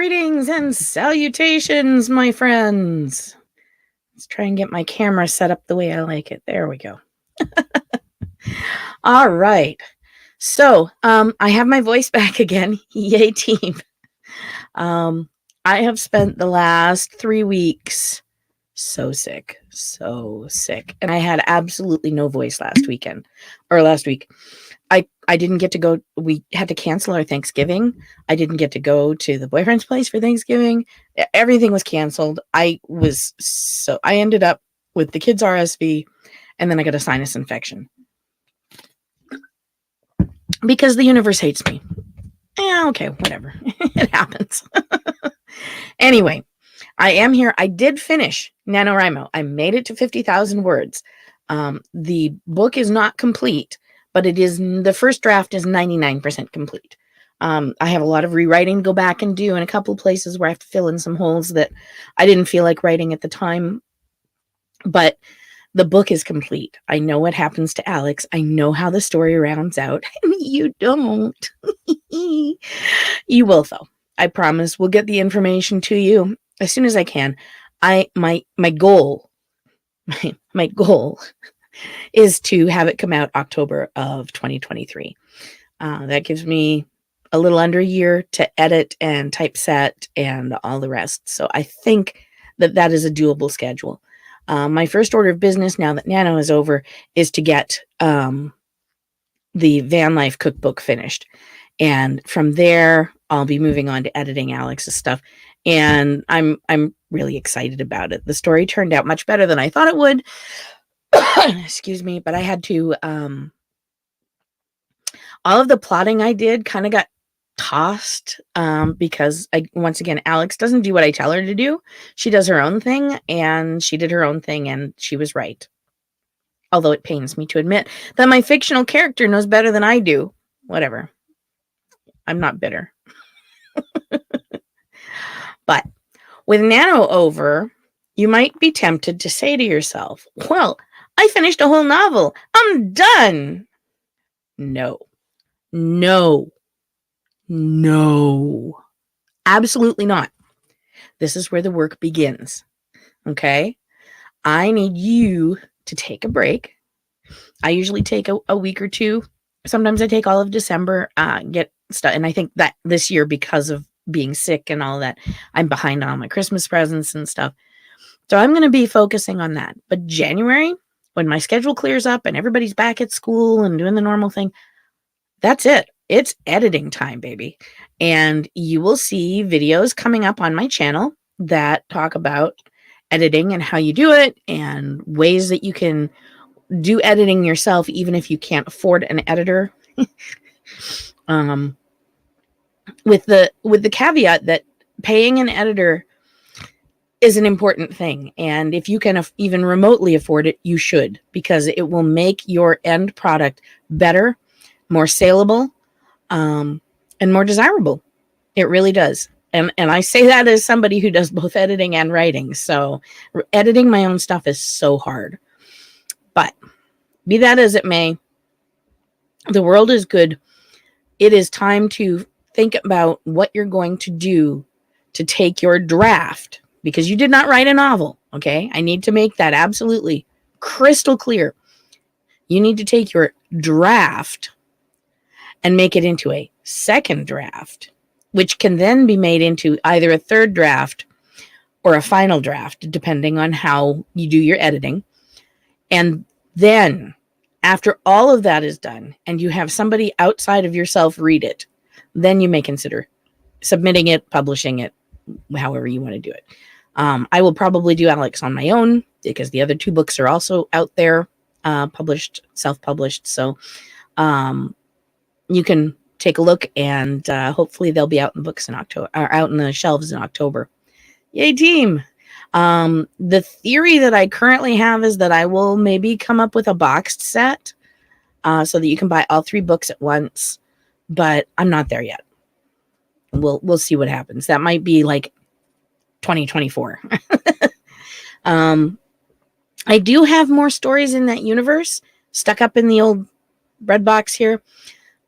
Greetings and salutations, my friends. Let's try and get my camera set up the way I like it. There we go. All right. So, I have my voice back again. Yay, team. I have spent the last 3 weeks so sick. And I had absolutely no voice last week. I didn't get to go. We had to cancel our Thanksgiving. I didn't get to go to the boyfriend's place for Thanksgiving. Everything was canceled. I ended up with the kids' RSV, and then I got a sinus infection because the universe hates me. Yeah, okay, whatever. It happens. Anyway, I am here. I did finish NaNoWriMo. I made it to 50,000 words. The book is not complete, but it is, the first draft is 99% complete. I have a lot of rewriting to go back and do in a couple of places where I have to fill in some holes that I didn't feel like writing at the time. But the book is complete. I know what happens to Alex. I know how the story rounds out. You don't. You will, though. I promise we'll get the information to you as soon as I can. My goal is to have it come out October of 2023. That gives me a little under a year to edit and typeset and all the rest. So I think that is a doable schedule. My first order of business now that Nano is over is to get the van life cookbook finished. And from there, I'll be moving on to editing Alex's stuff. And I'm really excited about it. The story turned out much better than I thought it would. Excuse me, but I had to, all of the plotting I did kind of got tossed because once again, Alex doesn't do what I tell her to do. She does her own thing, and she did her own thing, and she was right. Although it pains me to admit that my fictional character knows better than I do. Whatever. I'm not bitter. But with Nano over, you might be tempted to say to yourself, well, I finished a whole novel. I'm done. No. Absolutely not. This is where the work begins. Okay? I need you to take a break. I usually take a week or two. Sometimes I take all of December, get stuff. And I think that this year, because of being sick and all that, I'm behind on all my Christmas presents and stuff. So I'm going to be focusing on that. But January, when my schedule clears up and everybody's back at school and doing the normal thing, that's it. It's editing time, baby. And you will see videos coming up on my channel that talk about editing and how you do it and ways that you can do editing yourself, even if you can't afford an editor. With the caveat that paying an editor is an important thing. And if you can even remotely afford it, you should, because it will make your end product better, more saleable, and more desirable. It really does. And I say that as somebody who does both editing and writing. So editing my own stuff is so hard. But be that as it may, the world is good. It is time to think about what you're going to do to take your draft, because you did not write a novel, okay? I need to make that absolutely crystal clear. You need to take your draft and make it into a second draft, which can then be made into either a third draft or a final draft, depending on how you do your editing. And then, after all of that is done, and you have somebody outside of yourself read it, then you may consider submitting it, publishing it, however you want to do it. I will probably do Alex on my own, because the other 2 books are also out there, published, self-published. So you can take a look, and hopefully they'll be out in books in October, or out in the shelves in October. Yay, team! The theory that I currently have is that I will maybe come up with a boxed set so that you can buy all 3 books at once, but I'm not there yet. We'll see what happens. That might be like 2024. I do have more stories in that universe stuck up in the old bread box here.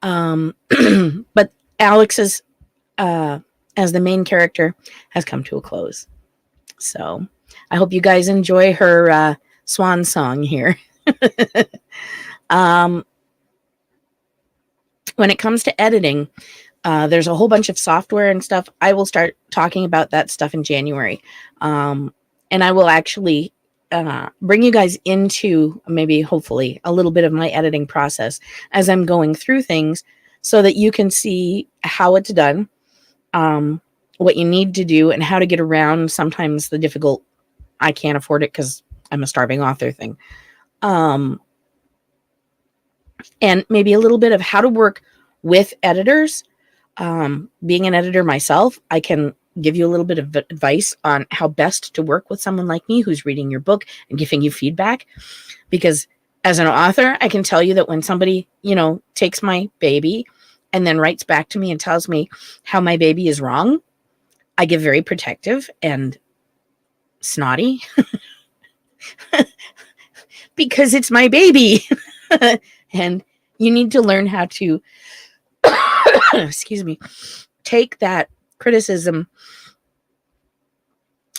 But Alex's as the main character has come to a close. So I hope you guys enjoy her swan song here. When it comes to editing, there's a whole bunch of software and stuff. I will start talking about that stuff in January. And I will actually bring you guys into maybe, hopefully, a little bit of my editing process as I'm going through things so that you can see how it's done, what you need to do, and how to get around sometimes the difficult, I can't afford it because I'm a starving author thing. And maybe a little bit of how to work with editors. Being an editor myself, I can give you a little bit of advice on how best to work with someone like me who's reading your book and giving you feedback. Because as an author, I can tell you that when somebody, takes my baby and then writes back to me and tells me how my baby is wrong, I get very protective and snotty because it's my baby. And you need to learn how to, excuse me, take that criticism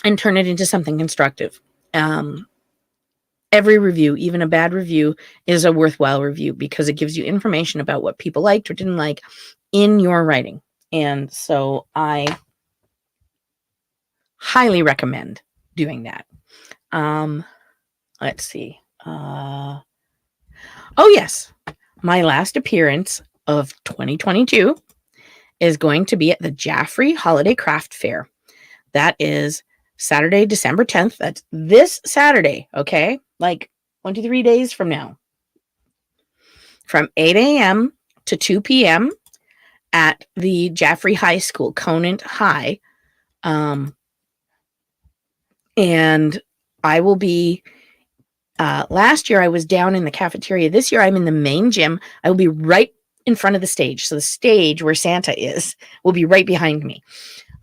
and turn it into something constructive. Every review, even a bad review, is a worthwhile review because it gives you information about what people liked or didn't like in your writing. And so I highly recommend doing that. Let's see. Oh, yes. My last appearance of 2022 is going to be at the Jaffrey Holiday Craft Fair. That is Saturday, December 10th. That's this Saturday, okay? Like 1 to 3 days from now. From 8 a.m. to 2 p.m. at the Jaffrey High School, Conant High. And I will be, last year I was down in the cafeteria. This year I'm in the main gym. I will be right in front of the stage. So the stage where Santa is will be right behind me.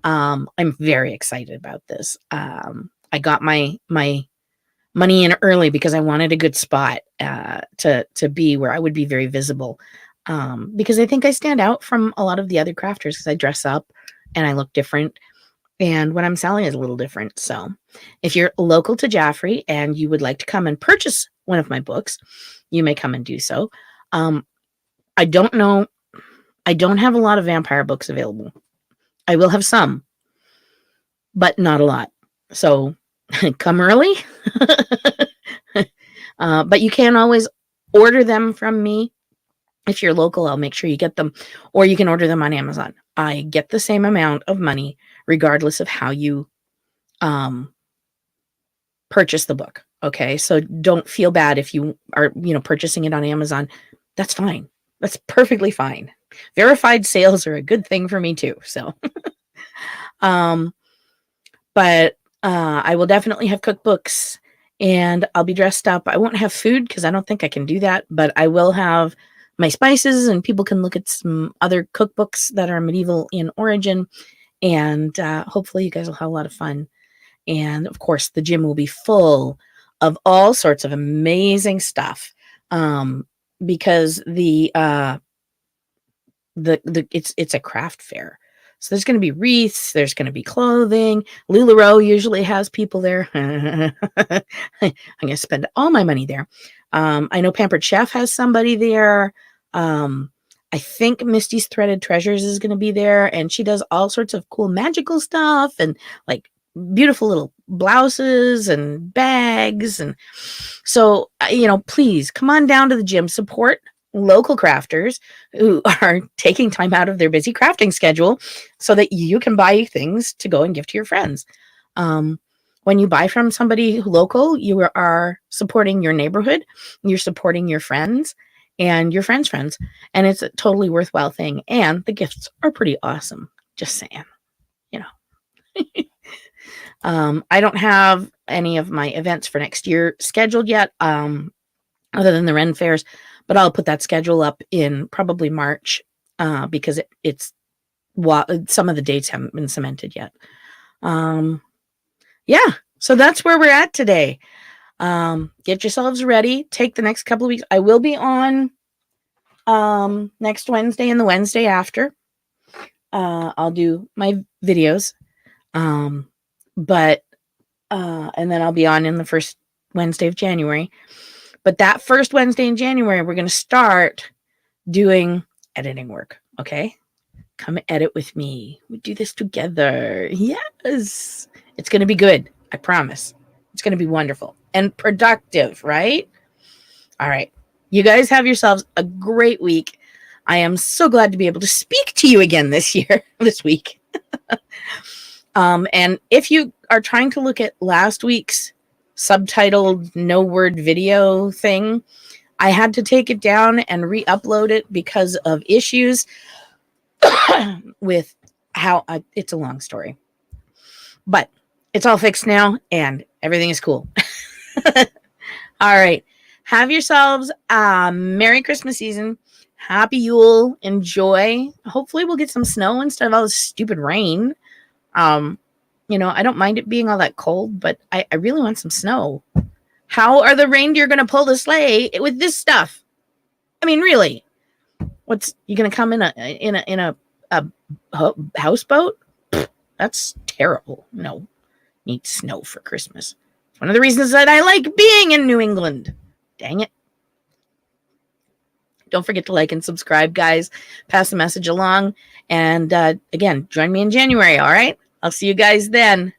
I'm very excited about this. I got my money in early because I wanted a good spot to be where I would be very visible. Because I think I stand out from a lot of the other crafters because I dress up and I look different. And what I'm selling is a little different. So if you're local to Jaffrey and you would like to come and purchase one of my books, you may come and do so. I don't know. I don't have a lot of vampire books available. I will have some, but not a lot. So come early. But you can always order them from me. If you're local, I'll make sure you get them, or you can order them on Amazon. I get the same amount of money regardless of how you purchase the book. Okay, so don't feel bad if you are, purchasing it on Amazon. That's fine. That's perfectly fine. Verified sales are a good thing for me too. So, but I will definitely have cookbooks, and I'll be dressed up. I won't have food because I don't think I can do that, but I will have my spices, and people can look at some other cookbooks that are medieval in origin, and hopefully you guys will have a lot of fun. And of course, the gym will be full of all sorts of amazing stuff, because it's a craft fair. So there's going to be wreaths, there's going to be clothing. LuLaRoe usually has people there. I'm going to spend all my money there. I know Pampered Chef has somebody there. I think Misty's Threaded Treasures is going to be there, and she does all sorts of cool magical stuff and like beautiful little blouses and bags. And so, please come on down to the gym, support local crafters who are taking time out of their busy crafting schedule so that you can buy things to go and give to your friends. When you buy from somebody local, you are supporting your neighborhood, you're supporting your friends and your friends' friends, and it's a totally worthwhile thing. And the gifts are pretty awesome. Just saying, I don't have any of my events for next year scheduled yet, other than the Ren fairs, but I'll put that schedule up in probably March, because it's some of the dates haven't been cemented yet. Yeah, so that's where we're at today. Get yourselves ready. Take the next couple of weeks. I will be on next Wednesday and the Wednesday after. I'll do my videos. But and then I'll be on in the first Wednesday of January. But that first Wednesday in January, we're going to start doing editing work. Okay. Come edit with me. We do this together. Yes. It's going to be good. I promise. It's going to be wonderful and productive, right? All right. You guys have yourselves a great week. I am so glad to be able to speak to you again this week. And if you are trying to look at last week's subtitled no word video thing, I had to take it down and re-upload it because of issues with how it's a long story, but it's all fixed now and everything is cool. All right. Have yourselves a Merry Christmas season. Happy Yule. Enjoy. Hopefully we'll get some snow instead of all this stupid rain. I don't mind it being all that cold, but I really want some snow. How are the reindeer going to pull the sleigh with this stuff? I mean, really? You going to come in a houseboat? That's terrible. No, need snow for Christmas. It's one of the reasons that I like being in New England. Dang it. Don't forget to like and subscribe, guys. Pass the message along. And again, join me in January, all right? I'll see you guys then.